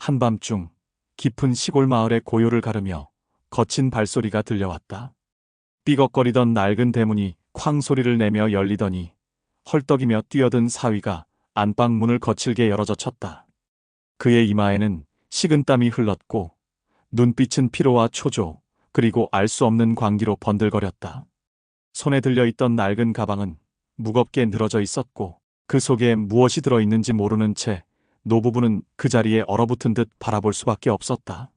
한밤중 깊은 시골 마을의 고요를 가르며 거친 발소리가 들려왔다. 삐걱거리던 낡은 대문이 쾅 소리를 내며 열리더니 헐떡이며 뛰어든 사위가 안방 문을 거칠게 열어젖혔다. 그의 이마에는 식은땀이 흘렀고 눈빛은 피로와 초조, 그리고 알 수 없는 광기로 번들거렸다. 손에 들려있던 낡은 가방은 무겁게 늘어져 있었고 그 속에 무엇이 들어있는지 모르는 채 노부부는 그 자리에 얼어붙은 듯 바라볼 수밖에 없었다.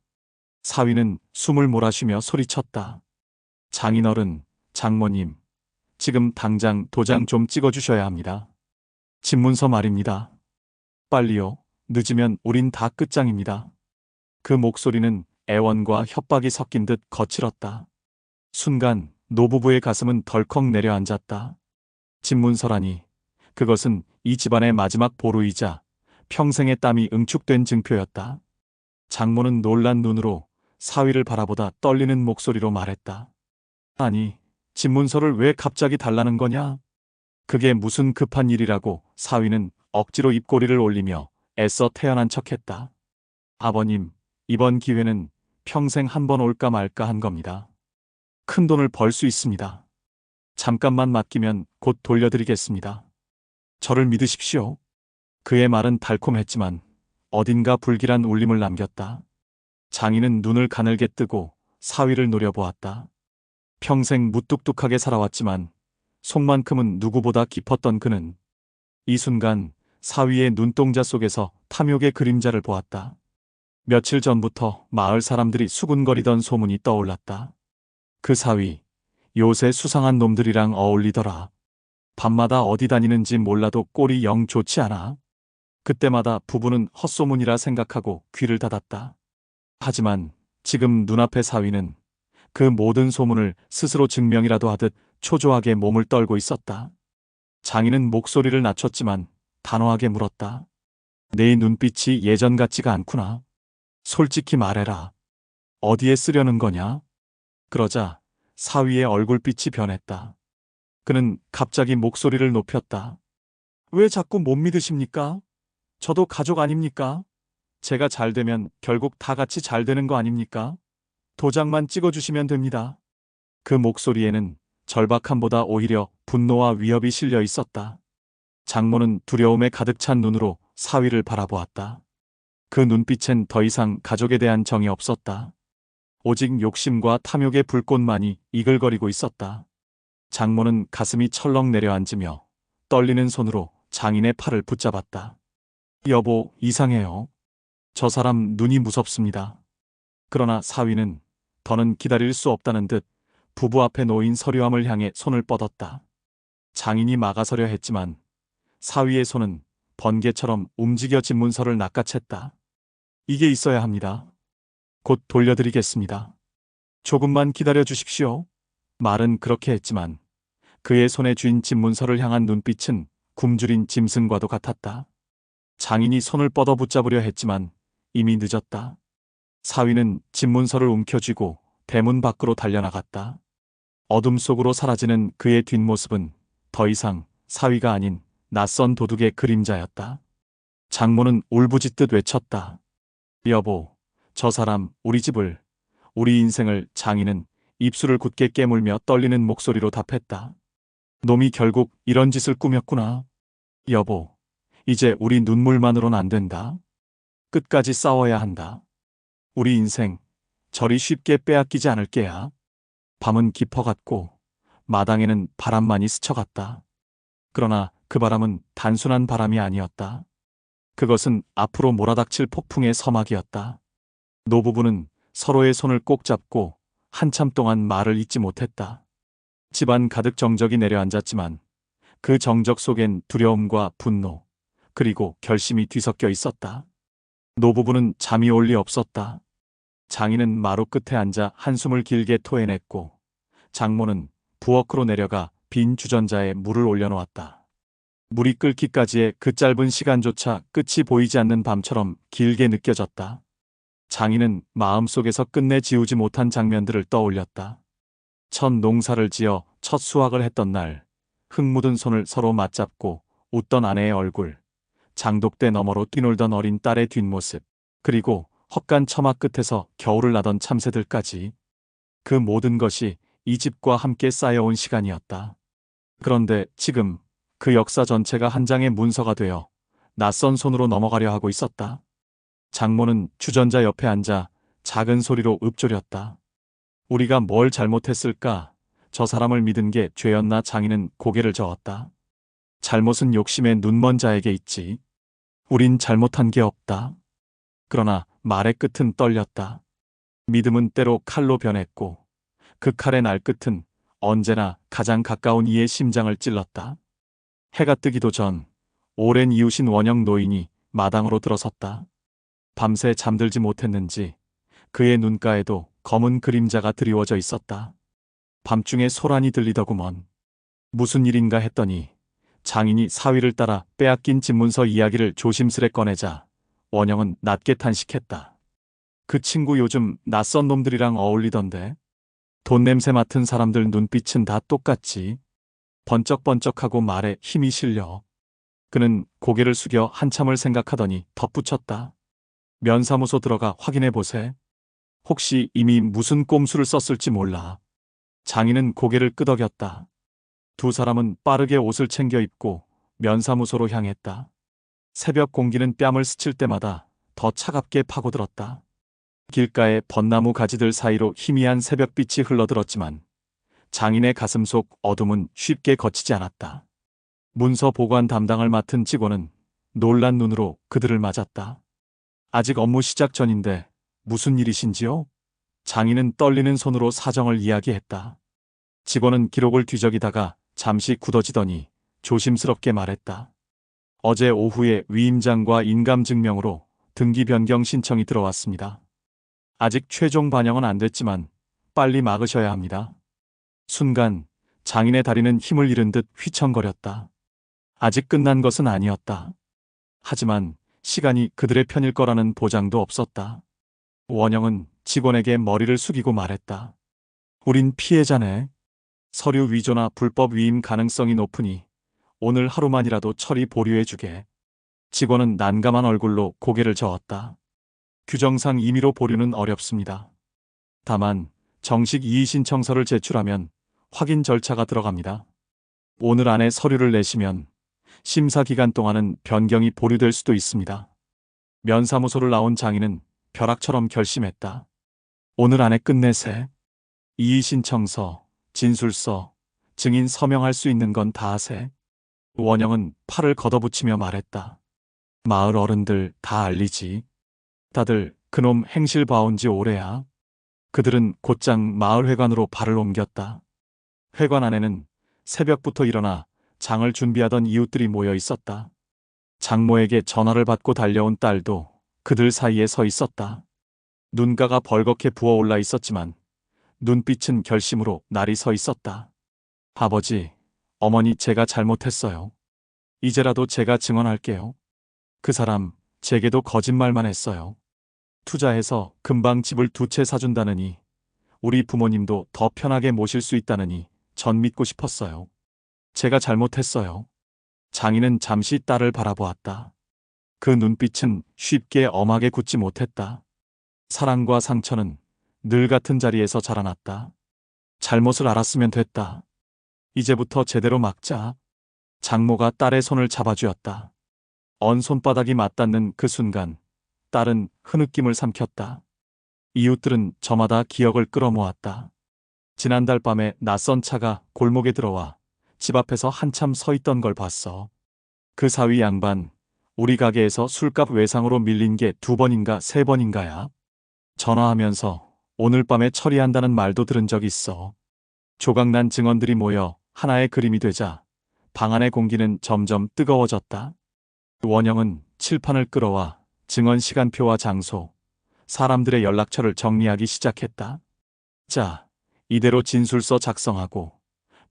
사위는 숨을 몰아쉬며 소리쳤다. 장인어른, 장모님, 지금 당장 도장 좀 찍어주셔야 합니다. 집문서 말입니다. 빨리요. 늦으면 우린 다 끝장입니다. 그 목소리는 애원과 협박이 섞인 듯 거칠었다. 순간 노부부의 가슴은 덜컥 내려앉았다. 집문서라니, 그것은 이 집안의 마지막 보루이자 평생의 땀이 응축된 증표였다. 장모는 놀란 눈으로 사위를 바라보다 떨리는 목소리로 말했다. 아니, 집문서를 왜 갑자기 달라는 거냐? 그게 무슨 급한 일이라고 사위는 억지로 입꼬리를 올리며 애써 태연한 척했다. 아버님, 이번 기회는 평생 한 번 올까 말까 한 겁니다. 큰 돈을 벌 수 있습니다. 잠깐만 맡기면 곧 돌려드리겠습니다. 저를 믿으십시오. 그의 말은 달콤했지만 어딘가 불길한 울림을 남겼다. 장인은 눈을 가늘게 뜨고 사위를 노려보았다. 평생 무뚝뚝하게 살아왔지만 속만큼은 누구보다 깊었던 그는 이 순간 사위의 눈동자 속에서 탐욕의 그림자를 보았다. 며칠 전부터 마을 사람들이 수군거리던 소문이 떠올랐다. 그 사위, 요새 수상한 놈들이랑 어울리더라. 밤마다 어디 다니는지 몰라도 꼴이 영 좋지 않아. 그때마다 부부는 헛소문이라 생각하고 귀를 닫았다. 하지만 지금 눈앞의 사위는 그 모든 소문을 스스로 증명이라도 하듯 초조하게 몸을 떨고 있었다. 장인은 목소리를 낮췄지만 단호하게 물었다. 네 눈빛이 예전 같지가 않구나. 솔직히 말해라. 어디에 쓰려는 거냐? 그러자 사위의 얼굴빛이 변했다. 그는 갑자기 목소리를 높였다. 왜 자꾸 못 믿으십니까? 저도 가족 아닙니까? 제가 잘 되면 결국 다 같이 잘 되는 거 아닙니까? 도장만 찍어주시면 됩니다. 그 목소리에는 절박함보다 오히려 분노와 위협이 실려 있었다. 장모는 두려움에 가득 찬 눈으로 사위를 바라보았다. 그 눈빛엔 더 이상 가족에 대한 정이 없었다. 오직 욕심과 탐욕의 불꽃만이 이글거리고 있었다. 장모는 가슴이 철렁 내려앉으며 떨리는 손으로 장인의 팔을 붙잡았다. 여보, 이상해요. 저 사람 눈이 무섭습니다. 그러나 사위는 더는 기다릴 수 없다는 듯 부부 앞에 놓인 서류함을 향해 손을 뻗었다. 장인이 막아서려 했지만 사위의 손은 번개처럼 움직여 문서를 낚아챘다. 이게 있어야 합니다. 곧 돌려드리겠습니다. 조금만 기다려 주십시오. 말은 그렇게 했지만 그의 손에 쥔 집문서를 향한 눈빛은 굶주린 짐승과도 같았다. 장인이 손을 뻗어 붙잡으려 했지만 이미 늦었다. 사위는 집문서를 움켜쥐고 대문 밖으로 달려나갔다. 어둠 속으로 사라지는 그의 뒷모습은 더 이상 사위가 아닌 낯선 도둑의 그림자였다. 장모는 울부짖듯 외쳤다. 여보, 저 사람 우리 집을, 우리 인생을. 장인은 입술을 굳게 깨물며 떨리는 목소리로 답했다. 놈이 결국 이런 짓을 꾸몄구나. 여보, 이제 우리 눈물만으론 안 된다. 끝까지 싸워야 한다. 우리 인생 저리 쉽게 빼앗기지 않을 게야. 밤은 깊어갔고 마당에는 바람만이 스쳐갔다. 그러나 그 바람은 단순한 바람이 아니었다. 그것은 앞으로 몰아닥칠 폭풍의 서막이었다. 노부부는 서로의 손을 꼭 잡고 한참 동안 말을 잇지 못했다. 집안 가득 정적이 내려앉았지만 그 정적 속엔 두려움과 분노, 그리고 결심이 뒤섞여 있었다. 노부부는 잠이 올 리 없었다. 장인은 마루 끝에 앉아 한숨을 길게 토해냈고 장모는 부엌으로 내려가 빈 주전자에 물을 올려놓았다. 물이 끓기까지의 그 짧은 시간조차 끝이 보이지 않는 밤처럼 길게 느껴졌다. 장인은 마음속에서 끝내 지우지 못한 장면들을 떠올렸다. 첫 농사를 지어 첫 수확을 했던 날, 흙 묻은 손을 서로 맞잡고 웃던 아내의 얼굴, 장독대 너머로 뛰놀던 어린 딸의 뒷모습, 그리고 헛간 처막 끝에서 겨울을 나던 참새들까지. 그 모든 것이 이 집과 함께 쌓여온 시간이었다. 그런데 지금 그 역사 전체가 한 장의 문서가 되어 낯선 손으로 넘어가려 하고 있었다. 장모는 주전자 옆에 앉아 작은 소리로 읊조렸다. 우리가 뭘 잘못했을까? 저 사람을 믿은 게 죄였나? 장인은 고개를 저었다. 잘못은 욕심에 눈먼 자에게 있지. 우린 잘못한 게 없다. 그러나 말의 끝은 떨렸다. 믿음은 때로 칼로 변했고 그 칼의 날끝은 언제나 가장 가까운 이의 심장을 찔렀다. 해가 뜨기도 전 오랜 이웃인 원영 노인이 마당으로 들어섰다. 밤새 잠들지 못했는지 그의 눈가에도 검은 그림자가 드리워져 있었다. 밤중에 소란이 들리더구먼. 무슨 일인가 했더니 장인이 사위를 따라 빼앗긴 집문서 이야기를 조심스레 꺼내자 원영은 낮게 탄식했다. 그 친구 요즘 낯선 놈들이랑 어울리던데. 돈 냄새 맡은 사람들 눈빛은 다 똑같지. 번쩍번쩍하고 말에 힘이 실려. 그는 고개를 숙여 한참을 생각하더니 덧붙였다. 면사무소 들어가 확인해 보세. 혹시 이미 무슨 꼼수를 썼을지 몰라. 장인은 고개를 끄덕였다. 두 사람은 빠르게 옷을 챙겨 입고 면사무소로 향했다. 새벽 공기는 뺨을 스칠 때마다 더 차갑게 파고들었다. 길가의 벚나무 가지들 사이로 희미한 새벽빛이 흘러들었지만 장인의 가슴 속 어둠은 쉽게 거치지 않았다. 문서 보관 담당을 맡은 직원은 놀란 눈으로 그들을 맞았다. 아직 업무 시작 전인데 무슨 일이신지요? 장인은 떨리는 손으로 사정을 이야기했다. 직원은 기록을 뒤적이다가 잠시 굳어지더니 조심스럽게 말했다. 어제 오후에 위임장과 인감증명으로 등기 변경 신청이 들어왔습니다. 아직 최종 반영은 안 됐지만 빨리 막으셔야 합니다. 순간 장인의 다리는 힘을 잃은 듯 휘청거렸다. 아직 끝난 것은 아니었다. 하지만 시간이 그들의 편일 거라는 보장도 없었다. 원영은 직원에게 머리를 숙이고 말했다. 우린 피해자네. 서류 위조나 불법 위임 가능성이 높으니 오늘 하루만이라도 처리 보류해주게. 직원은 난감한 얼굴로 고개를 저었다. 규정상 임의로 보류는 어렵습니다. 다만 정식 이의신청서를 제출하면 확인 절차가 들어갑니다. 오늘 안에 서류를 내시면 심사 기간 동안은 변경이 보류될 수도 있습니다. 면사무소를 나온 장인은 벼락처럼 결심했다. 오늘 안에 끝내세. 이의신청서, 진술서, 증인 서명할 수 있는 건 다 하세. 원영은 팔을 걷어붙이며 말했다. 마을 어른들 다 알리지. 다들 그놈 행실 봐온 지 오래야. 그들은 곧장 마을회관으로 발을 옮겼다. 회관 안에는 새벽부터 일어나 장을 준비하던 이웃들이 모여 있었다. 장모에게 전화를 받고 달려온 딸도 그들 사이에 서 있었다. 눈가가 벌겋게 부어올라 있었지만 눈빛은 결심으로 날이 서 있었다. 아버지, 어머니 제가 잘못했어요. 이제라도 제가 증언할게요. 그 사람 제게도 거짓말만 했어요. 투자해서 금방 집을 2채 사준다느니 우리 부모님도 더 편하게 모실 수 있다느니 전 믿고 싶었어요. 제가 잘못했어요. 장인은 잠시 딸을 바라보았다. 그 눈빛은 쉽게 엄하게 굳지 못했다. 사랑과 상처는 늘 같은 자리에서 자라났다. 잘못을 알았으면 됐다. 이제부터 제대로 막자. 장모가 딸의 손을 잡아주었다. 언 손바닥이 맞닿는 그 순간 딸은 흐느낌을 삼켰다. 이웃들은 저마다 기억을 끌어모았다. 지난달 밤에 낯선 차가 골목에 들어와 집 앞에서 한참 서 있던 걸 봤어. 그 사위 양반, 우리 가게에서 술값 외상으로 밀린 게 2번인가 3번인가야. 전화하면서 오늘 밤에 처리한다는 말도 들은 적 있어. 조각난 증언들이 모여 하나의 그림이 되자 방 안의 공기는 점점 뜨거워졌다. 원영은 칠판을 끌어와 증언 시간표와 장소, 사람들의 연락처를 정리하기 시작했다. 자, 이대로 진술서 작성하고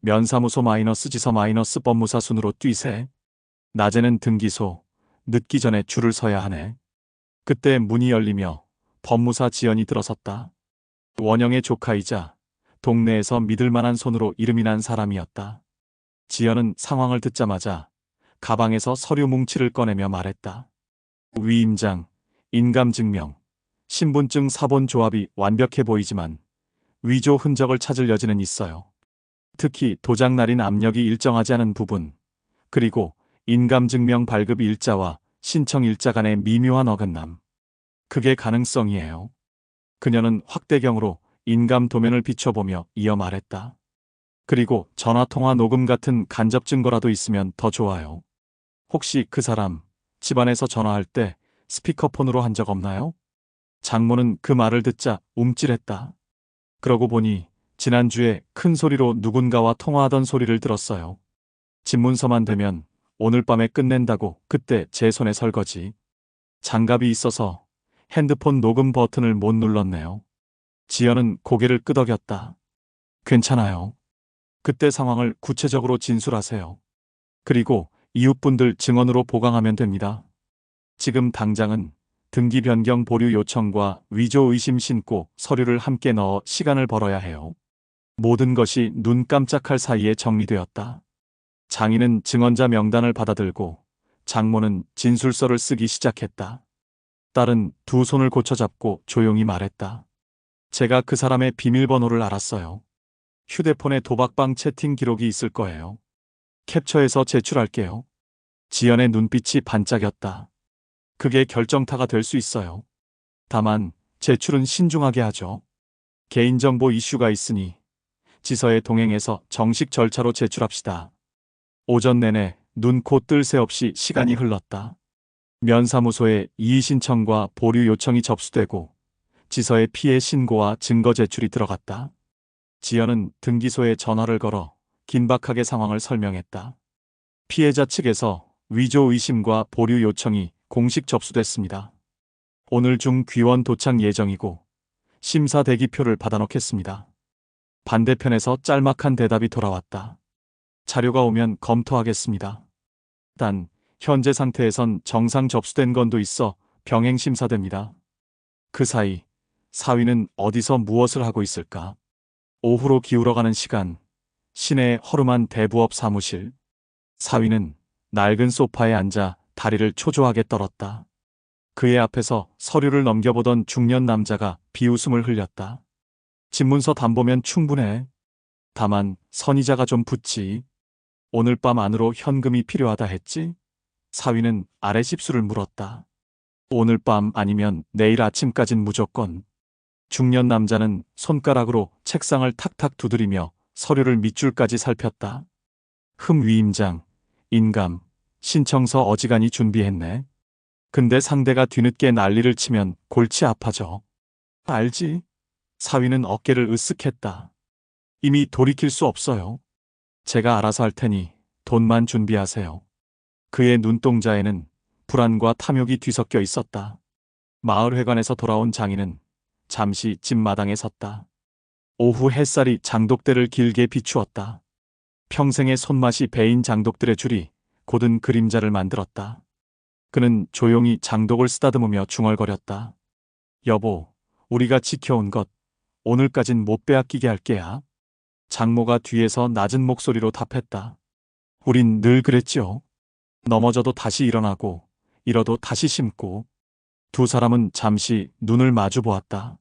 면사무소 마이너스 지서 마이너스 법무사 순으로 뛰세. 낮에는 등기소, 늦기 전에 줄을 서야 하네. 그때 문이 열리며 법무사 지연이 들어섰다. 원영의 조카이자 동네에서 믿을 만한 손으로 이름이 난 사람이었다. 지연은 상황을 듣자마자 가방에서 서류 뭉치를 꺼내며 말했다. 위임장, 인감증명, 신분증 사본 조합이 완벽해 보이지만 위조 흔적을 찾을 여지는 있어요. 특히 도장 날인 압력이 일정하지 않은 부분, 그리고 인감증명 발급 일자와 신청 일자 간의 미묘한 어긋남. 그게 가능성이에요. 그녀는 확대경으로 인감 도면을 비춰보며 이어 말했다. 그리고 전화통화 녹음 같은 간접 증거라도 있으면 더 좋아요. 혹시 그 사람 집안에서 전화할 때 스피커폰으로 한 적 없나요? 장모는 그 말을 듣자 움찔했다. 그러고 보니 지난주에 큰 소리로 누군가와 통화하던 소리를 들었어요. 집문서만 되면 오늘 밤에 끝낸다고 그때 제 손에 설거지. 장갑이 있어서 핸드폰 녹음 버튼을 못 눌렀네요. 지연은 고개를 끄덕였다. 괜찮아요. 그때 상황을 구체적으로 진술하세요. 그리고 이웃분들 증언으로 보강하면 됩니다. 지금 당장은 등기 변경 보류 요청과 위조 의심 신고 서류를 함께 넣어 시간을 벌어야 해요. 모든 것이 눈 깜짝할 사이에 정리되었다. 장인은 증언자 명단을 받아들고 장모는 진술서를 쓰기 시작했다. 딸은 두 손을 고쳐잡고 조용히 말했다. 제가 그 사람의 비밀번호를 알았어요. 휴대폰에 도박방 채팅 기록이 있을 거예요. 캡처해서 제출할게요. 지연의 눈빛이 반짝였다. 그게 결정타가 될 수 있어요. 다만 제출은 신중하게 하죠. 개인정보 이슈가 있으니 지서에 동행해서 정식 절차로 제출합시다. 오전 내내 눈, 코, 뜰 새 없이 시간이 흘렀다. 면사무소에 이의 신청과 보류 요청이 접수되고 지서에 피해 신고와 증거 제출이 들어갔다. 지연은 등기소에 전화를 걸어 긴박하게 상황을 설명했다. 피해자 측에서 위조 의심과 보류 요청이 공식 접수됐습니다. 오늘 중 귀원 도착 예정이고 심사 대기표를 받아놓겠습니다. 반대편에서 짤막한 대답이 돌아왔다. 자료가 오면 검토하겠습니다. 단 현재 상태에선 정상 접수된 건도 있어 병행 심사됩니다. 그 사이 사위는 어디서 무엇을 하고 있을까? 오후로 기울어가는 시간, 시내의 허름한 대부업 사무실. 사위는 낡은 소파에 앉아 다리를 초조하게 떨었다. 그의 앞에서 서류를 넘겨보던 중년 남자가 비웃음을 흘렸다. 집문서 담보면 충분해. 다만 선이자가 좀 붙지. 오늘 밤 안으로 현금이 필요하다 했지? 사위는 아래 집수를 물었다. 오늘 밤 아니면 내일 아침까진 무조건. 중년 남자는 손가락으로 책상을 탁탁 두드리며 서류를 밑줄까지 살폈다. 흠위임장, 인감, 신청서 어지간히 준비했네. 근데 상대가 뒤늦게 난리를 치면 골치 아파져. 알지? 사위는 어깨를 으쓱했다. 이미 돌이킬 수 없어요. 제가 알아서 할 테니 돈만 준비하세요. 그의 눈동자에는 불안과 탐욕이 뒤섞여 있었다. 마을회관에서 돌아온 장인은 잠시 집 마당에 섰다. 오후 햇살이 장독대를 길게 비추었다. 평생의 손맛이 배인 장독들의 줄이 곧은 그림자를 만들었다. 그는 조용히 장독을 쓰다듬으며 중얼거렸다. 여보, 우리가 지켜온 것 오늘까진 못 빼앗기게 할게야. 장모가 뒤에서 낮은 목소리로 답했다. 우린 늘 그랬지요. 넘어져도 다시 일어나고 잃어도 다시 심고. 두 사람은 잠시 눈을 마주 보았다.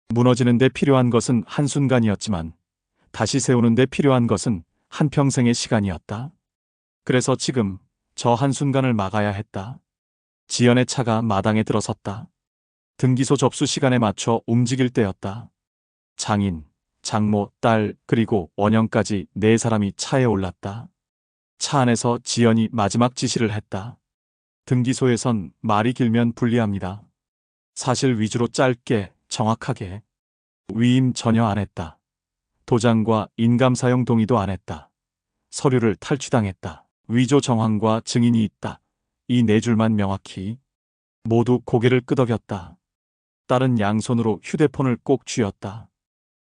무너지는 데 필요한 것은 한순간이었지만 다시 세우는 데 필요한 것은 한평생의 시간이었다. 그래서 지금 저 한순간을 막아야 했다. 지연의 차가 마당에 들어섰다. 등기소 접수 시간에 맞춰 움직일 때였다. 장인, 장모, 딸, 그리고 원영까지 네 사람이 차에 올랐다. 차 안에서 지연이 마지막 지시를 했다. 등기소에선 말이 길면 불리합니다. 사실 위주로 짧게, 정확하게. 위임 전혀 안 했다. 도장과 인감 사용 동의도 안 했다. 서류를 탈취당했다. 위조 정황과 증인이 있다. 이 네 줄만 명확히. 모두 고개를 끄덕였다. 딸은 양손으로 휴대폰을 꼭 쥐었다.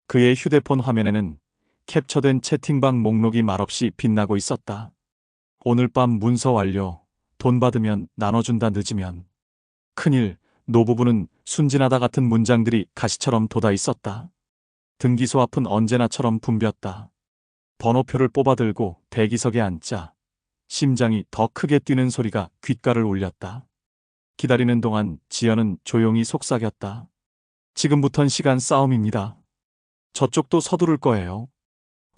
그의 휴대폰 화면에는 캡처된 채팅방 목록이 말없이 빛나고 있었다. 오늘 밤 문서 완료. 돈 받으면 나눠준다 늦으면. 큰일, 노부부는 순진하다 같은 문장들이 가시처럼 돋아 있었다. 등기소 앞은 언제나처럼 붐볐다. 번호표를 뽑아들고 대기석에 앉자 심장이 더 크게 뛰는 소리가 귓가를 울렸다. 기다리는 동안 지연은 조용히 속삭였다. 지금부턴 시간 싸움입니다. 저쪽도 서두를 거예요.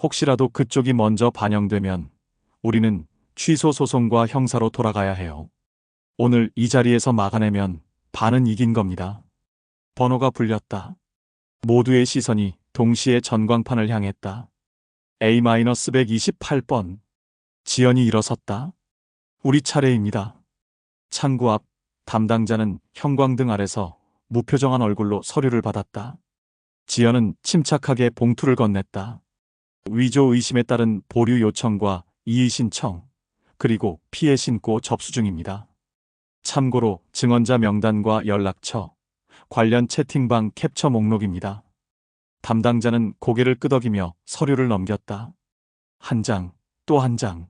혹시라도 그쪽이 먼저 반영되면 우리는 취소 소송과 형사로 돌아가야 해요. 오늘 이 자리에서 막아내면 반은 이긴 겁니다. 번호가 불렸다. 모두의 시선이 동시에 전광판을 향했다. A-128번. 지연이 일어섰다. 우리 차례입니다. 창구 앞 담당자는 형광등 아래서 무표정한 얼굴로 서류를 받았다. 지연은 침착하게 봉투를 건넸다. 위조 의심에 따른 보류 요청과 이의 신청, 그리고 피해 신고 접수 중입니다. 참고로 증언자 명단과 연락처, 관련 채팅방 캡처 목록입니다. 담당자는 고개를 끄덕이며 서류를 넘겼다. 한 장, 또 한 장.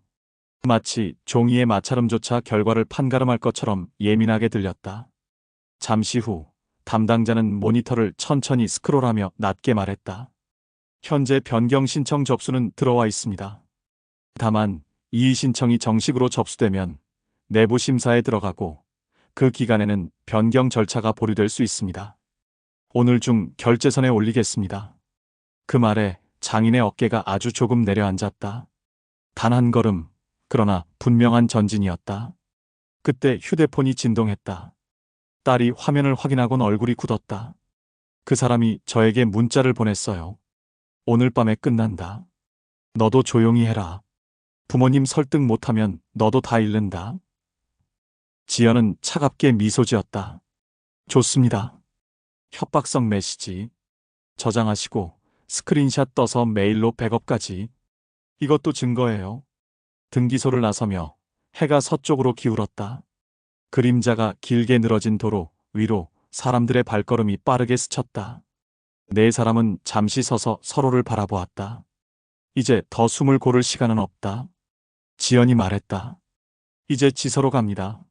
마치 종이의 마찰음조차 결과를 판가름할 것처럼 예민하게 들렸다. 잠시 후 담당자는 모니터를 천천히 스크롤하며 낮게 말했다. 현재 변경 신청 접수는 들어와 있습니다. 다만 이의 신청이 정식으로 접수되면 내부 심사에 들어가고 그 기간에는 변경 절차가 보류될 수 있습니다. 오늘 중 결재선에 올리겠습니다. 그 말에 장인의 어깨가 아주 조금 내려앉았다. 단 한 걸음, 그러나 분명한 전진이었다. 그때 휴대폰이 진동했다. 딸이 화면을 확인하곤 얼굴이 굳었다. 그 사람이 저에게 문자를 보냈어요. 오늘 밤에 끝난다. 너도 조용히 해라. 부모님 설득 못하면 너도 다 잃는다. 지연은 차갑게 미소 지었다. 좋습니다. 협박성 메시지. 저장하시고 스크린샷 떠서 메일로 백업까지. 이것도 증거예요. 등기소를 나서며 해가 서쪽으로 기울었다. 그림자가 길게 늘어진 도로 위로 사람들의 발걸음이 빠르게 스쳤다. 네 사람은 잠시 서서 서로를 바라보았다. 이제 더 숨을 고를 시간은 없다. 지연이 말했다. 이제 지서로 갑니다.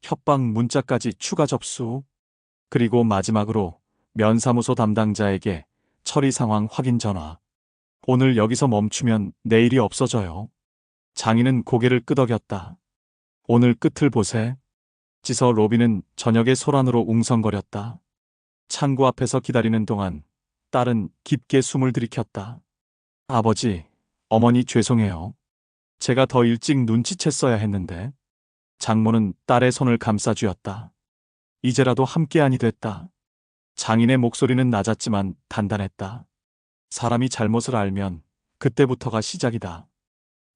협박 문자까지 추가 접수. 그리고 마지막으로 면사무소 담당자에게 처리 상황 확인 전화. 오늘 여기서 멈추면 내일이 없어져요. 장인은 고개를 끄덕였다. 오늘 끝을 보세. 지서 로비는 저녁에 소란으로 웅성거렸다. 창구 앞에서 기다리는 동안 딸은 깊게 숨을 들이켰다. 아버지, 어머니 죄송해요. 제가 더 일찍 눈치챘어야 했는데. 장모는 딸의 손을 감싸주었다. 이제라도 함께하니 됐다. 장인의 목소리는 낮았지만 단단했다. 사람이 잘못을 알면 그때부터가 시작이다.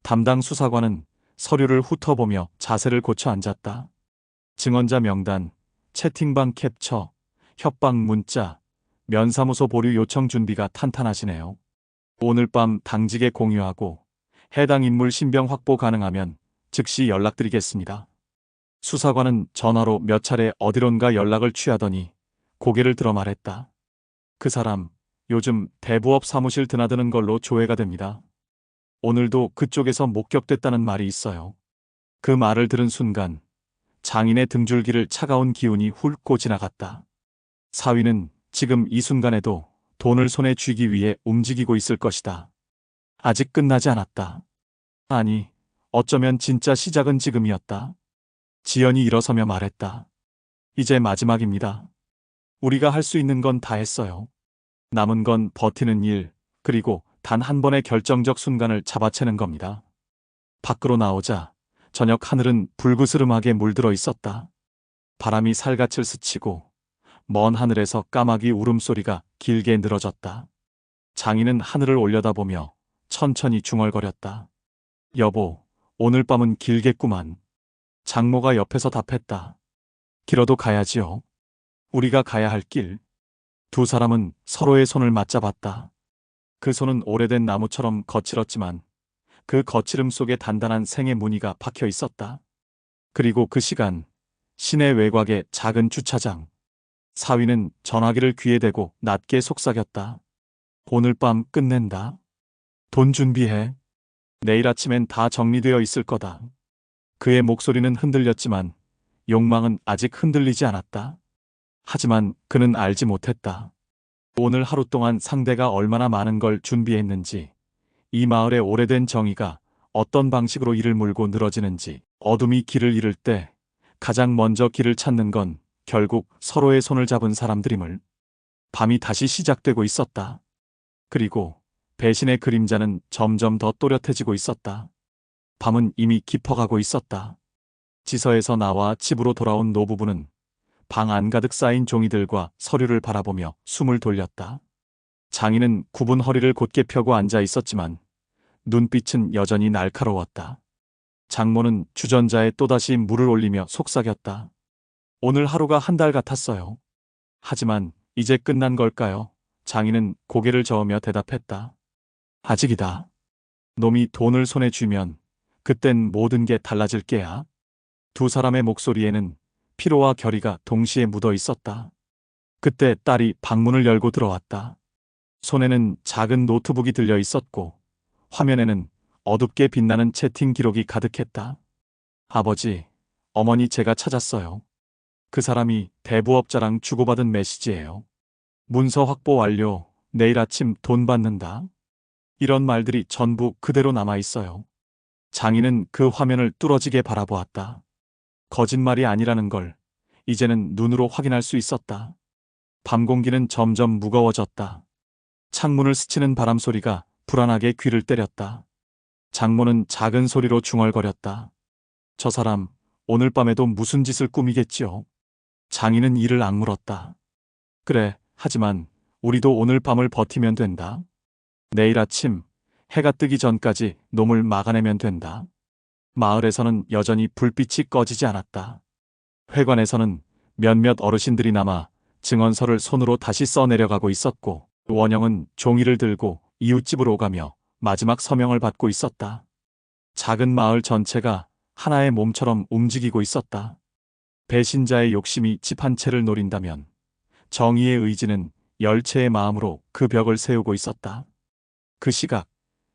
담당 수사관은 서류를 훑어보며 자세를 고쳐 앉았다. 증언자 명단, 채팅방 캡처, 협박 문자, 면사무소 보류 요청 준비가 탄탄하시네요. 오늘 밤 당직에 공유하고 해당 인물 신병 확보 가능하면 즉시 연락드리겠습니다. 수사관은 전화로 몇 차례 어디론가 연락을 취하더니 고개를 들어 말했다. 그 사람 요즘 대부업 사무실 드나드는 걸로 조회가 됩니다. 오늘도 그쪽에서 목격됐다는 말이 있어요. 그 말을 들은 순간 장인의 등줄기를 차가운 기운이 훑고 지나갔다. 사위는 지금 이 순간에도 돈을 손에 쥐기 위해 움직이고 있을 것이다. 아직 끝나지 않았다. 아니, 어쩌면 진짜 시작은 지금이었다. 지연이 일어서며 말했다. 이제 마지막입니다. 우리가 할 수 있는 건 다 했어요. 남은 건 버티는 일, 그리고 단 한 번의 결정적 순간을 잡아채는 겁니다. 밖으로 나오자 저녁 하늘은 불그스름하게 물들어 있었다. 바람이 살갗을 스치고 먼 하늘에서 까마귀 울음소리가 길게 늘어졌다. 장인은 하늘을 올려다보며 천천히 중얼거렸다. 여보, 오늘 밤은 길겠구만. 장모가 옆에서 답했다. 길어도 가야지요. 우리가 가야 할 길. 두 사람은 서로의 손을 맞잡았다. 그 손은 오래된 나무처럼 거칠었지만 그 거칠음 속에 단단한 생의 무늬가 박혀 있었다. 그리고 그 시간, 시내 외곽의 작은 주차장. 사위는 전화기를 귀에 대고 낮게 속삭였다. 오늘 밤 끝낸다. 돈 준비해. 내일 아침엔 다 정리되어 있을 거다. 그의 목소리는 흔들렸지만 욕망은 아직 흔들리지 않았다. 하지만 그는 알지 못했다. 오늘 하루 동안 상대가 얼마나 많은 걸 준비했는지, 이 마을의 오래된 정의가 어떤 방식으로 이를 물고 늘어지는지, 어둠이 길을 잃을 때 가장 먼저 길을 찾는 건 결국 서로의 손을 잡은 사람들임을. 밤이 다시 시작되고 있었다. 그리고 배신의 그림자는 점점 더 또렷해지고 있었다. 밤은 이미 깊어가고 있었다. 지서에서 나와 집으로 돌아온 노부부는 방 안 가득 쌓인 종이들과 서류를 바라보며 숨을 돌렸다. 장인은 굽은 허리를 곧게 펴고 앉아 있었지만 눈빛은 여전히 날카로웠다. 장모는 주전자에 또다시 물을 올리며 속삭였다. 오늘 하루가 한 달 같았어요. 하지만 이제 끝난 걸까요? 장인은 고개를 저으며 대답했다. 아직이다. 놈이 돈을 손에 쥐면 그땐 모든 게 달라질 게야. 두 사람의 목소리에는 피로와 결의가 동시에 묻어 있었다. 그때 딸이 방문을 열고 들어왔다. 손에는 작은 노트북이 들려 있었고 화면에는 어둡게 빛나는 채팅 기록이 가득했다. 아버지, 어머니 제가 찾았어요. 그 사람이 대부업자랑 주고받은 메시지예요. 문서 확보 완료, 내일 아침 돈 받는다. 이런 말들이 전부 그대로 남아 있어요. 장인은 그 화면을 뚫어지게 바라보았다. 거짓말이 아니라는 걸 이제는 눈으로 확인할 수 있었다. 밤 공기는 점점 무거워졌다. 창문을 스치는 바람 소리가 불안하게 귀를 때렸다. 장모는 작은 소리로 중얼거렸다. 저 사람 오늘 밤에도 무슨 짓을 꾸미겠지요. 장인은 이를 악물었다. 그래, 하지만 우리도 오늘 밤을 버티면 된다. 내일 아침 해가 뜨기 전까지 놈을 막아내면 된다. 마을에서는 여전히 불빛이 꺼지지 않았다. 회관에서는 몇몇 어르신들이 남아 증언서를 손으로 다시 써내려가고 있었고 원영은 종이를 들고 이웃집으로 오가며 마지막 서명을 받고 있었다. 작은 마을 전체가 하나의 몸처럼 움직이고 있었다. 배신자의 욕심이 집 한 채를 노린다면 정의의 의지는 열채의 마음으로 그 벽을 세우고 있었다. 그 시각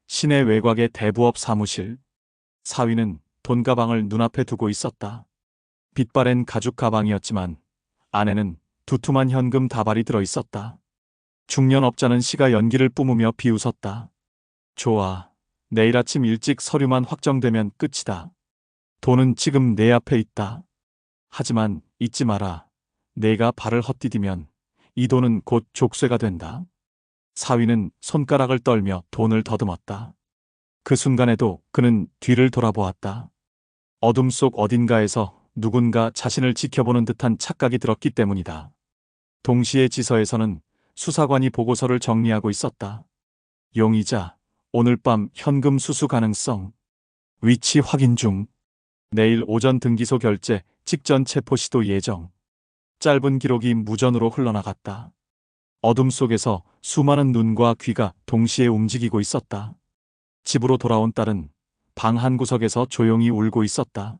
시내 외곽의 대부업 사무실. 사위는 돈가방을 눈앞에 두고 있었다. 빛바랜 가죽 가방이었지만 안에는 두툼한 현금 다발이 들어 있었다. 중년 업자는 시가 연기를 뿜으며 비웃었다. 좋아. 내일 아침 일찍 서류만 확정되면 끝이다. 돈은 지금 내 앞에 있다. 하지만 잊지 마라. 내가 발을 헛디디면 이 돈은 곧 족쇄가 된다. 사위는 손가락을 떨며 돈을 더듬었다. 그 순간에도 그는 뒤를 돌아보았다. 어둠 속 어딘가에서 누군가 자신을 지켜보는 듯한 착각이 들었기 때문이다. 동시에 지서에서는 수사관이 보고서를 정리하고 있었다. 용의자, 오늘 밤 현금 수수 가능성, 위치 확인 중, 내일 오전 등기소 결제, 직전 체포 시도 예정. 짧은 기록이 무전으로 흘러나갔다. 어둠 속에서 수많은 눈과 귀가 동시에 움직이고 있었다. 집으로 돌아온 딸은 방 한 구석에서 조용히 울고 있었다.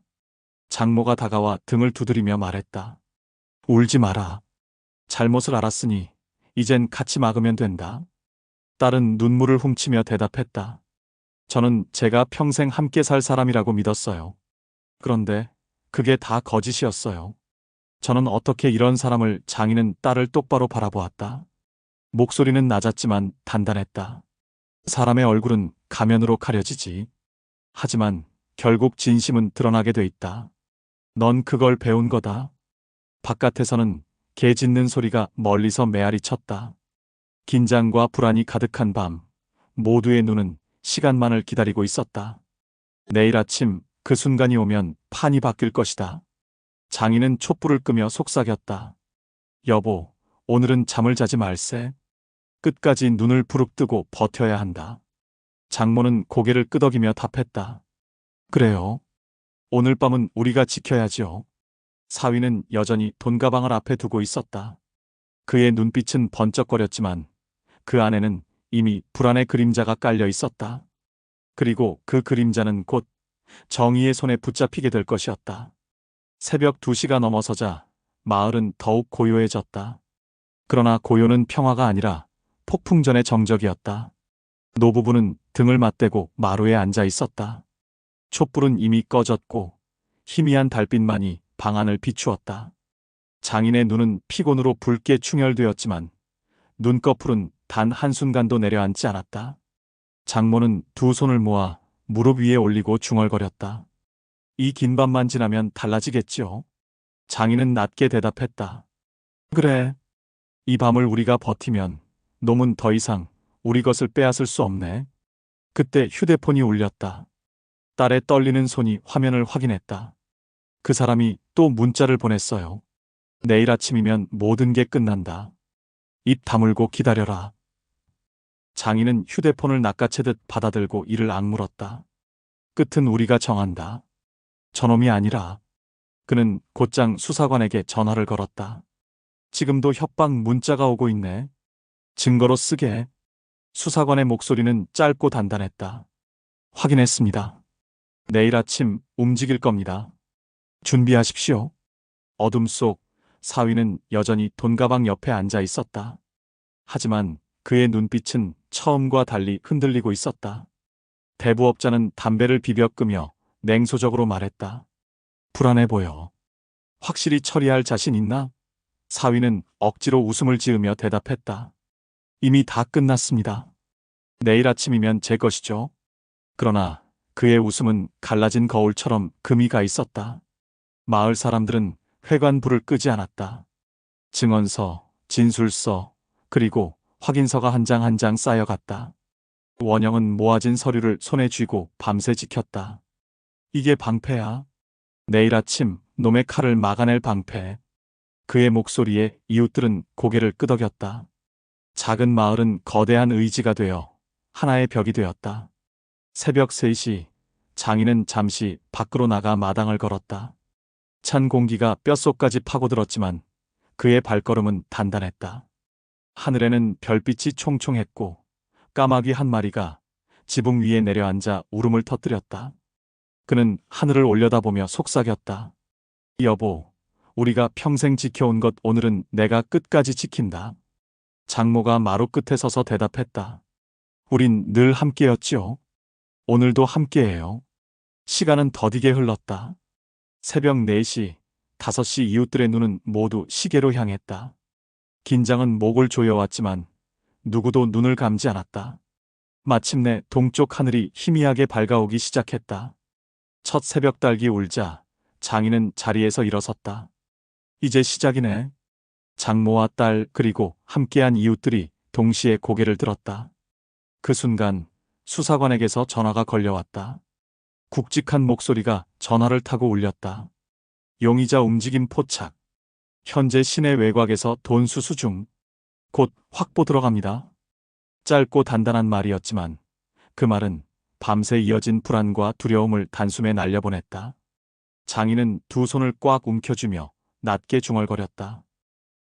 장모가 다가와 등을 두드리며 말했다. 울지 마라. 잘못을 알았으니 이젠 같이 막으면 된다. 딸은 눈물을 훔치며 대답했다. 저는 제가 평생 함께 살 사람이라고 믿었어요. 그런데 그게 다 거짓이었어요. 저는 어떻게 이런 사람을. 장인은 딸을 똑바로 바라보았다. 목소리는 낮았지만 단단했다. 사람의 얼굴은 가면으로 가려지지. 하지만 결국 진심은 드러나게 돼 있다. 넌 그걸 배운 거다. 바깥에서는 개 짖는 소리가 멀리서 메아리 쳤다. 긴장과 불안이 가득한 밤, 모두의 눈은 시간만을 기다리고 있었다. 내일 아침 그 순간이 오면 판이 바뀔 것이다. 장인은 촛불을 끄며 속삭였다. 여보, 오늘은 잠을 자지 말세. 끝까지 눈을 부릅뜨고 버텨야 한다. 장모는 고개를 끄덕이며 답했다. 그래요. 오늘 밤은 우리가 지켜야지요. 사위는 여전히 돈가방을 앞에 두고 있었다. 그의 눈빛은 번쩍거렸지만 그 안에는 이미 불안의 그림자가 깔려 있었다. 그리고 그 그림자는 곧 정의의 손에 붙잡히게 될 것이었다. 새벽 2시가 넘어서자 마을은 더욱 고요해졌다. 그러나 고요는 평화가 아니라 폭풍전의 정적이었다. 노부부는 등을 맞대고 마루에 앉아 있었다. 촛불은 이미 꺼졌고 희미한 달빛만이 방 안을 비추었다. 장인의 눈은 피곤으로 붉게 충혈되었지만 눈꺼풀은 단 한순간도 내려앉지 않았다. 장모는 두 손을 모아 무릎 위에 올리고 중얼거렸다. 이 긴 밤만 지나면 달라지겠지요. 장인은 낮게 대답했다. 그래. 이 밤을 우리가 버티면 놈은 더 이상 우리 것을 빼앗을 수 없네. 그때 휴대폰이 울렸다. 딸의 떨리는 손이 화면을 확인했다. 그 사람이 또 문자를 보냈어요. 내일 아침이면 모든 게 끝난다. 입 다물고 기다려라. 장인은 휴대폰을 낚아채듯 받아들고 이를 악물었다. 끝은 우리가 정한다. 저놈이 아니라. 그는 곧장 수사관에게 전화를 걸었다. 지금도 협박 문자가 오고 있네. 증거로 쓰게. 수사관의 목소리는 짧고 단단했다. 확인했습니다. 내일 아침 움직일 겁니다. 준비하십시오. 어둠 속 사위는 여전히 돈가방 옆에 앉아 있었다. 하지만 그의 눈빛은 처음과 달리 흔들리고 있었다. 대부업자는 담배를 비벼 끄며 냉소적으로 말했다. 불안해 보여. 확실히 처리할 자신 있나? 사위는 억지로 웃음을 지으며 대답했다. 이미 다 끝났습니다. 내일 아침이면 제 것이죠. 그러나 그의 웃음은 갈라진 거울처럼 금이 가 있었다. 마을 사람들은 회관 불을 끄지 않았다. 증언서, 진술서, 그리고 확인서가 한 장 한 장 쌓여갔다. 원영은 모아진 서류를 손에 쥐고 밤새 지켰다. 이게 방패야. 내일 아침 놈의 칼을 막아낼 방패. 그의 목소리에 이웃들은 고개를 끄덕였다. 작은 마을은 거대한 의지가 되어 하나의 벽이 되었다. 새벽 3시 장인은 잠시 밖으로 나가 마당을 걸었다. 찬 공기가 뼛속까지 파고들었지만 그의 발걸음은 단단했다. 하늘에는 별빛이 총총했고 까마귀 한 마리가 지붕 위에 내려앉아 울음을 터뜨렸다. 그는 하늘을 올려다보며 속삭였다. 여보, 우리가 평생 지켜온 것 오늘은 내가 끝까지 지킨다. 장모가 마루 끝에 서서 대답했다. 우린 늘 함께였지요. 오늘도 함께해요. 시간은 더디게 흘렀다. 새벽 4시, 5시 이웃들의 눈은 모두 시계로 향했다. 긴장은 목을 조여왔지만 누구도 눈을 감지 않았다. 마침내 동쪽 하늘이 희미하게 밝아오기 시작했다. 첫 새벽 달기 울자 장인은 자리에서 일어섰다. 이제 시작이네. 장모와 딸 그리고 함께한 이웃들이 동시에 고개를 들었다. 그 순간 수사관에게서 전화가 걸려왔다. 굵직한 목소리가 전화를 타고 울렸다. 용의자 움직임 포착. 현재 시내 외곽에서 돈 수수 중. 곧 확보 들어갑니다. 짧고 단단한 말이었지만 그 말은 밤새 이어진 불안과 두려움을 단숨에 날려보냈다. 장인은 두 손을 꽉 움켜쥐며 낮게 중얼거렸다.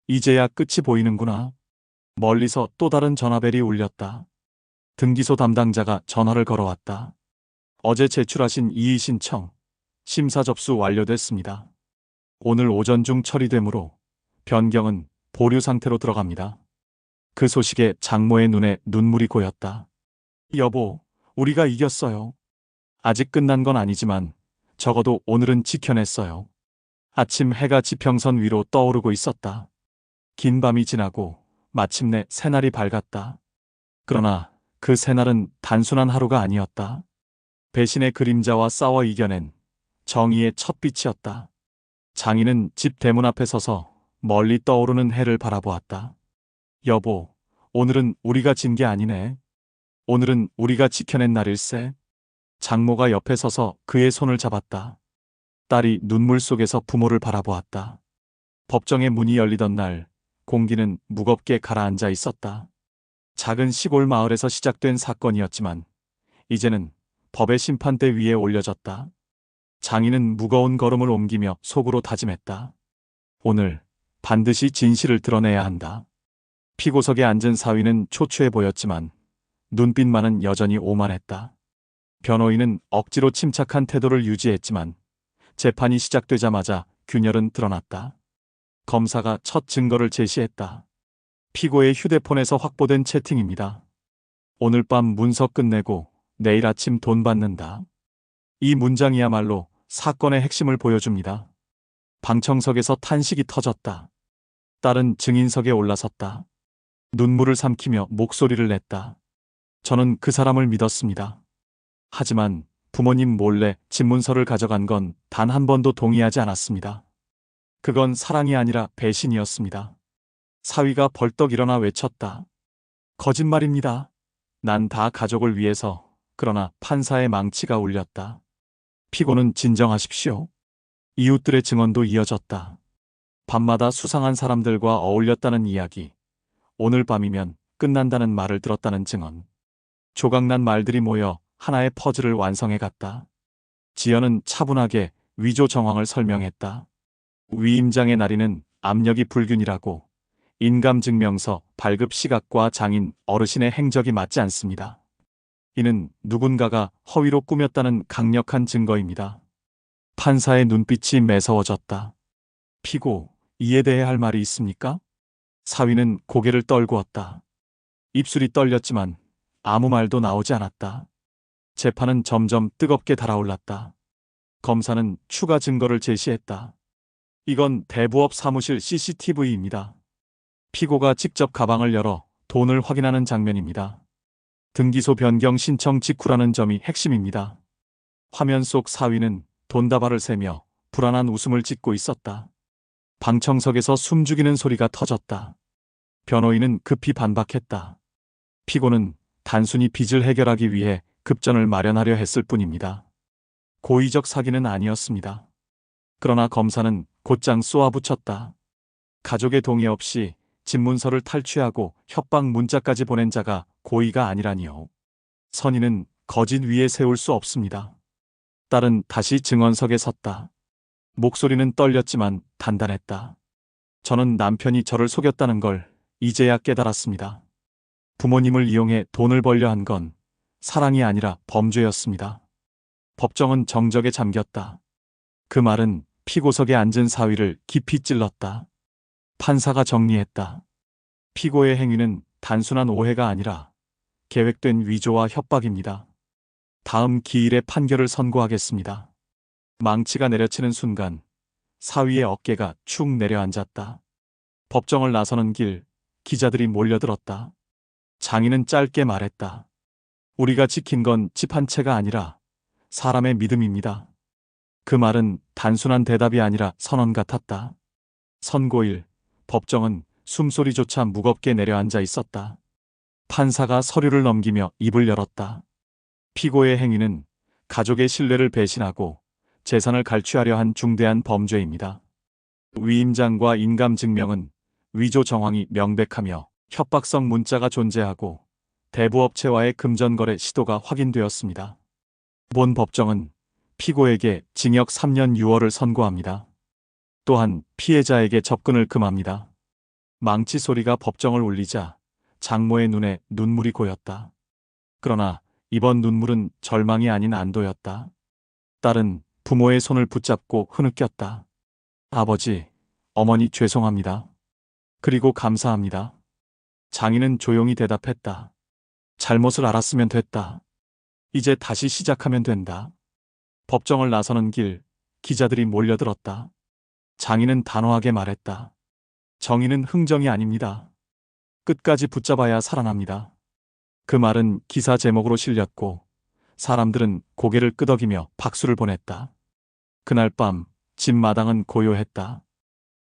이제야 끝이 보이는구나. 멀리서 또 다른 전화벨이 울렸다. 등기소 담당자가 전화를 걸어왔다. 어제 제출하신 이의 신청, 심사 접수 완료됐습니다. 오늘 오전 중 처리되므로 변경은 보류 상태로 들어갑니다. 그 소식에 장모의 눈에 눈물이 고였다. 여보, 우리가 이겼어요. 아직 끝난 건 아니지만 적어도 오늘은 지켜냈어요. 아침 해가 지평선 위로 떠오르고 있었다. 긴 밤이 지나고 마침내 새날이 밝았다. 그러나 그 새날은 단순한 하루가 아니었다. 배신의 그림자와 싸워 이겨낸 정의의 첫 빛이었다. 장인은 집 대문 앞에 서서 멀리 떠오르는 해를 바라보았다. 여보, 오늘은 우리가 진 게 아니네. 오늘은 우리가 지켜낸 날일세. 장모가 옆에 서서 그의 손을 잡았다. 딸이 눈물 속에서 부모를 바라보았다. 법정의 문이 열리던 날, 공기는 무겁게 가라앉아 있었다. 작은 시골 마을에서 시작된 사건이었지만 이제는 법의 심판대 위에 올려졌다. 장인은 무거운 걸음을 옮기며 속으로 다짐했다. 오늘 반드시 진실을 드러내야 한다. 피고석에 앉은 사위는 초췌해 보였지만 눈빛만은 여전히 오만했다. 변호인은 억지로 침착한 태도를 유지했지만 재판이 시작되자마자 균열은 드러났다. 검사가 첫 증거를 제시했다. 피고의 휴대폰에서 확보된 채팅입니다. 오늘 밤 문서 끝내고 내일 아침 돈 받는다. 이 문장이야말로 사건의 핵심을 보여줍니다. 방청석에서 탄식이 터졌다. 딸은 증인석에 올라섰다. 눈물을 삼키며 목소리를 냈다. 저는 그 사람을 믿었습니다. 하지만 부모님 몰래 집문서를 가져간 건 단 한 번도 동의하지 않았습니다. 그건 사랑이 아니라 배신이었습니다. 사위가 벌떡 일어나 외쳤다. 거짓말입니다. 난 다 가족을 위해서. 그러나 판사의 망치가 울렸다. 피고는 진정하십시오. 이웃들의 증언도 이어졌다. 밤마다 수상한 사람들과 어울렸다는 이야기. 오늘 밤이면 끝난다는 말을 들었다는 증언. 조각난 말들이 모여 하나의 퍼즐을 완성해 갔다. 지연은 차분하게 위조 정황을 설명했다. 위임장의 날이는 압력이 불균이라고. 인감증명서, 발급 시각과 장인, 어르신의 행적이 맞지 않습니다. 이는 누군가가 허위로 꾸몄다는 강력한 증거입니다. 판사의 눈빛이 매서워졌다. 피고, 이에 대해 할 말이 있습니까? 사위는 고개를 떨구었다. 입술이 떨렸지만 아무 말도 나오지 않았다. 재판은 점점 뜨겁게 달아올랐다. 검사는 추가 증거를 제시했다. 이건 대부업 사무실 CCTV입니다. 피고가 직접 가방을 열어 돈을 확인하는 장면입니다. 등기소 변경 신청 직후라는 점이 핵심입니다. 화면 속 사위는 돈다발을 세며 불안한 웃음을 짓고 있었다. 방청석에서 숨죽이는 소리가 터졌다. 변호인은 급히 반박했다. 피고는 단순히 빚을 해결하기 위해 급전을 마련하려 했을 뿐입니다. 고의적 사기는 아니었습니다. 그러나 검사는 곧장 쏘아붙였다. 가족의 동의 없이 집문서를 탈취하고 협박 문자까지 보낸 자가 고의가 아니라니요. 선의는 거짓 위에 세울 수 없습니다. 딸은 다시 증언석에 섰다. 목소리는 떨렸지만 단단했다. 저는 남편이 저를 속였다는 걸 이제야 깨달았습니다. 부모님을 이용해 돈을 벌려 한 건 사랑이 아니라 범죄였습니다. 법정은 정적에 잠겼다. 그 말은 피고석에 앉은 사위를 깊이 찔렀다. 판사가 정리했다. 피고의 행위는 단순한 오해가 아니라 계획된 위조와 협박입니다. 다음 기일에 판결을 선고하겠습니다. 망치가 내려치는 순간 사위의 어깨가 축 내려앉았다. 법정을 나서는 길, 기자들이 몰려들었다. 장인은 짧게 말했다. 우리가 지킨 건 집 한 채가 아니라 사람의 믿음입니다. 그 말은 단순한 대답이 아니라 선언 같았다. 선고일, 법정은 숨소리조차 무겁게 내려앉아 있었다. 판사가 서류를 넘기며 입을 열었다. 피고의 행위는 가족의 신뢰를 배신하고 재산을 갈취하려 한 중대한 범죄입니다. 위임장과 인감증명은 위조 정황이 명백하며 협박성 문자가 존재하고 대부업체와의 금전거래 시도가 확인되었습니다. 본 법정은 피고에게 징역 3년 6월을 선고합니다. 또한 피해자에게 접근을 금합니다. 망치 소리가 법정을 울리자 장모의 눈에 눈물이 고였다. 그러나 이번 눈물은 절망이 아닌 안도였다. 딸은 부모의 손을 붙잡고 흐느꼈다. 아버지, 어머니 죄송합니다. 그리고 감사합니다. 장인은 조용히 대답했다. 잘못을 알았으면 됐다. 이제 다시 시작하면 된다. 법정을 나서는 길, 기자들이 몰려들었다. 장인은 단호하게 말했다. 정의는 흥정이 아닙니다. 끝까지 붙잡아야 살아납니다. 그 말은 기사 제목으로 실렸고 사람들은 고개를 끄덕이며 박수를 보냈다. 그날 밤 집 마당은 고요했다.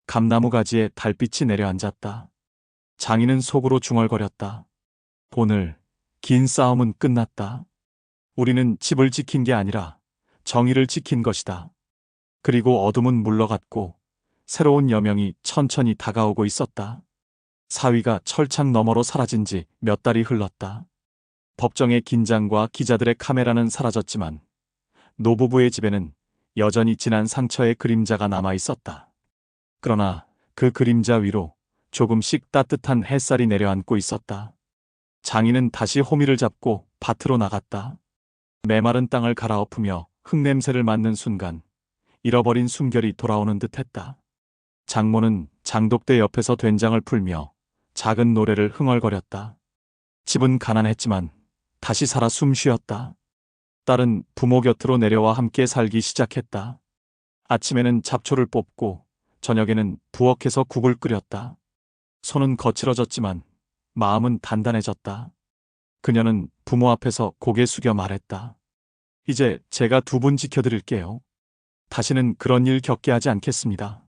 감나무 가지에 달빛이 내려앉았다. 장인은 속으로 중얼거렸다. 오늘 긴 싸움은 끝났다. 우리는 집을 지킨 게 아니라 정의를 지킨 것이다. 그리고 어둠은 물러갔고 새로운 여명이 천천히 다가오고 있었다. 사위가 철창 너머로 사라진 지 몇 달이 흘렀다. 법정의 긴장과 기자들의 카메라는 사라졌지만 노부부의 집에는 여전히 진한 상처의 그림자가 남아 있었다. 그러나 그 그림자 위로 조금씩 따뜻한 햇살이 내려앉고 있었다. 장인은 다시 호미를 잡고 밭으로 나갔다. 메마른 땅을 갈아엎으며 흙냄새를 맡는 순간 잃어버린 숨결이 돌아오는 듯했다. 장모는 장독대 옆에서 된장을 풀며 작은 노래를 흥얼거렸다. 집은 가난했지만 다시 살아 숨쉬었다. 딸은 부모 곁으로 내려와 함께 살기 시작했다. 아침에는 잡초를 뽑고 저녁에는 부엌에서 국을 끓였다. 손은 거칠어졌지만 마음은 단단해졌다. 그녀는 부모 앞에서 고개 숙여 말했다. 이제 제가 두 분 지켜드릴게요. 다시는 그런 일 겪게 하지 않겠습니다.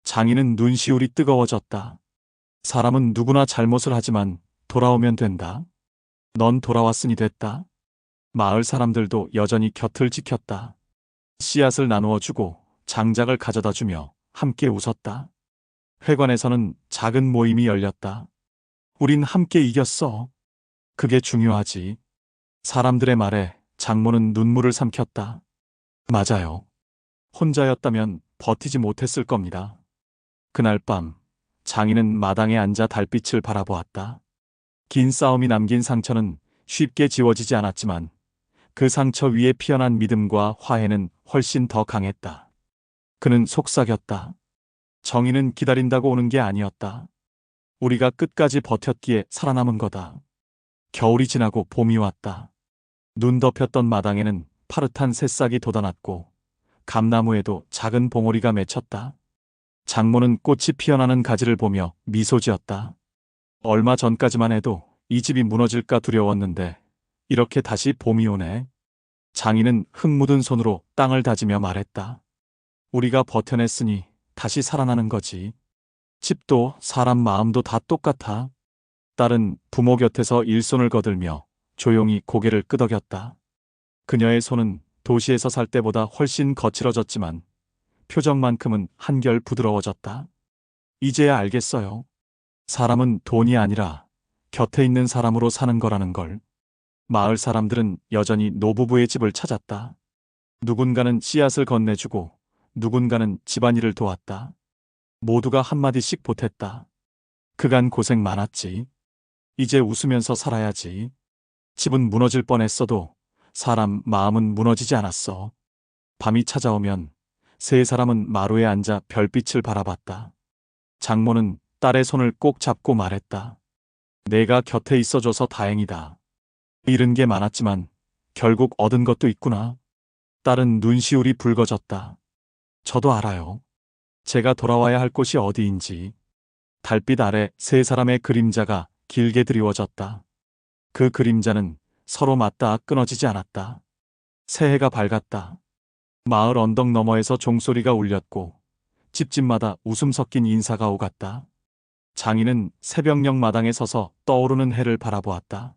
장인은 눈시울이 뜨거워졌다. 사람은 누구나 잘못을 하지만 돌아오면 된다. 넌 돌아왔으니 됐다. 마을 사람들도 여전히 곁을 지켰다. 씨앗을 나누어 주고 장작을 가져다 주며 함께 웃었다. 회관에서는 작은 모임이 열렸다. 우린 함께 이겼어. 그게 중요하지. 사람들의 말에 장모는 눈물을 삼켰다. 맞아요. 혼자였다면 버티지 못했을 겁니다. 그날 밤 장인은 마당에 앉아 달빛을 바라보았다. 긴 싸움이 남긴 상처는 쉽게 지워지지 않았지만 그 상처 위에 피어난 믿음과 화해는 훨씬 더 강했다. 그는 속삭였다. 정의는 기다린다고 오는 게 아니었다. 우리가 끝까지 버텼기에 살아남은 거다. 겨울이 지나고 봄이 왔다. 눈 덮였던 마당에는 파릇한 새싹이 돋아났고 감나무에도 작은 봉오리가 맺혔다. 장모는 꽃이 피어나는 가지를 보며 미소 지었다. 얼마 전까지만 해도 이 집이 무너질까 두려웠는데 이렇게 다시 봄이 오네. 장인은 흙 묻은 손으로 땅을 다지며 말했다. 우리가 버텨냈으니 다시 살아나는 거지. 집도 사람 마음도 다 똑같아. 딸은 부모 곁에서 일손을 거들며 조용히 고개를 끄덕였다. 그녀의 손은 도시에서 살 때보다 훨씬 거칠어졌지만 표정만큼은 한결 부드러워졌다. 이제야 알겠어요. 사람은 돈이 아니라 곁에 있는 사람으로 사는 거라는 걸. 마을 사람들은 여전히 노부부의 집을 찾았다. 누군가는 씨앗을 건네주고 누군가는 집안일을 도왔다. 모두가 한마디씩 보탰다. 그간 고생 많았지. 이제 웃으면서 살아야지. 집은 무너질 뻔했어도 사람 마음은 무너지지 않았어. 밤이 찾아오면 세 사람은 마루에 앉아 별빛을 바라봤다. 장모는 딸의 손을 꼭 잡고 말했다. 내가 곁에 있어줘서 다행이다. 잃은 게 많았지만 결국 얻은 것도 있구나. 딸은 눈시울이 붉어졌다. 저도 알아요. 제가 돌아와야 할 곳이 어디인지. 달빛 아래 세 사람의 그림자가 길게 드리워졌다. 그 그림자는 서로 맞닿아 끊어지지 않았다. 새해가 밝았다. 마을 언덕 너머에서 종소리가 울렸고 집집마다 웃음 섞인 인사가 오갔다. 장인은 새벽녘 마당에 서서 떠오르는 해를 바라보았다.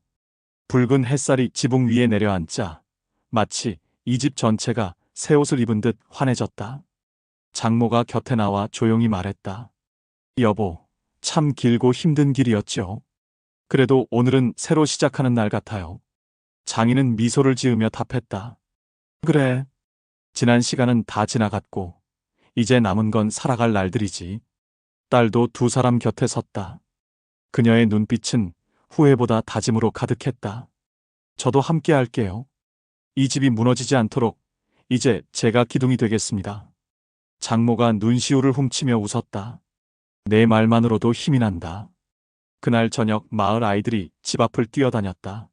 붉은 햇살이 지붕 위에 내려앉자 마치 이 집 전체가 새 옷을 입은 듯 환해졌다. 장모가 곁에 나와 조용히 말했다. 여보, 참 길고 힘든 길이었죠. 그래도 오늘은 새로 시작하는 날 같아요. 장인은 미소를 지으며 답했다. 그래. 지난 시간은 다 지나갔고 이제 남은 건 살아갈 날들이지. 딸도 두 사람 곁에 섰다. 그녀의 눈빛은 후회보다 다짐으로 가득했다. 저도 함께 할게요. 이 집이 무너지지 않도록 이제 제가 기둥이 되겠습니다. 장모가 눈시울을 훔치며 웃었다. 내 말만으로도 힘이 난다. 그날 저녁 마을 아이들이 집 앞을 뛰어다녔다.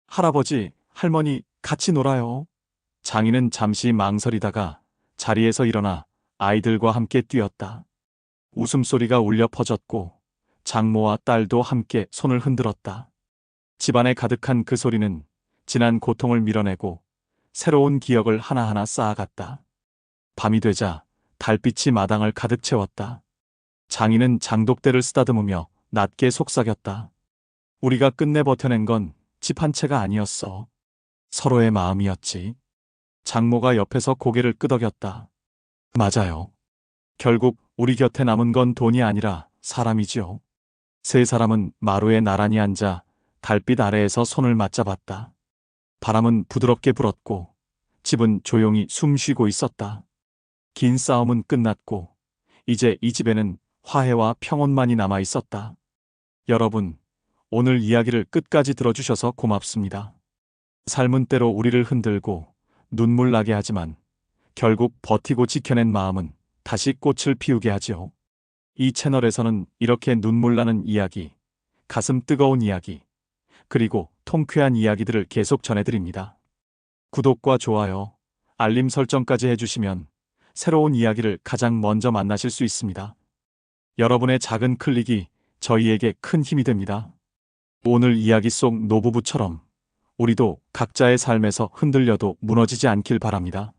할아버지, 할머니, 같이 놀아요. 장인은 잠시 망설이다가 자리에서 일어나 아이들과 함께 뛰었다. 웃음소리가 울려 퍼졌고 장모와 딸도 함께 손을 흔들었다. 집안에 가득한 그 소리는 지난 고통을 밀어내고 새로운 기억을 하나하나 쌓아갔다. 밤이 되자 달빛이 마당을 가득 채웠다. 장인은 장독대를 쓰다듬으며 낮게 속삭였다. 우리가 끝내 버텨낸 건 집 한 채가 아니었어. 서로의 마음이었지. 장모가 옆에서 고개를 끄덕였다. 맞아요. 결국 우리 곁에 남은 건 돈이 아니라 사람이지요. 세 사람은 마루에 나란히 앉아 달빛 아래에서 손을 맞잡았다. 바람은 부드럽게 불었고 집은 조용히 숨 쉬고 있었다. 긴 싸움은 끝났고 이제 이 집에는 화해와 평온만이 남아 있었다. 여러분, 오늘 이야기를 끝까지 들어주셔서 고맙습니다. 삶은 때로 우리를 흔들고 눈물 나게 하지만 결국 버티고 지켜낸 마음은 다시 꽃을 피우게 하지요. 이 채널에서는 이렇게 눈물 나는 이야기, 가슴 뜨거운 이야기, 그리고 통쾌한 이야기들을 계속 전해드립니다. 구독과 좋아요, 알림 설정까지 해주시면 새로운 이야기를 가장 먼저 만나실 수 있습니다. 여러분의 작은 클릭이 저희에게 큰 힘이 됩니다. 오늘 이야기 속 노부부처럼 우리도 각자의 삶에서 흔들려도 무너지지 않길 바랍니다.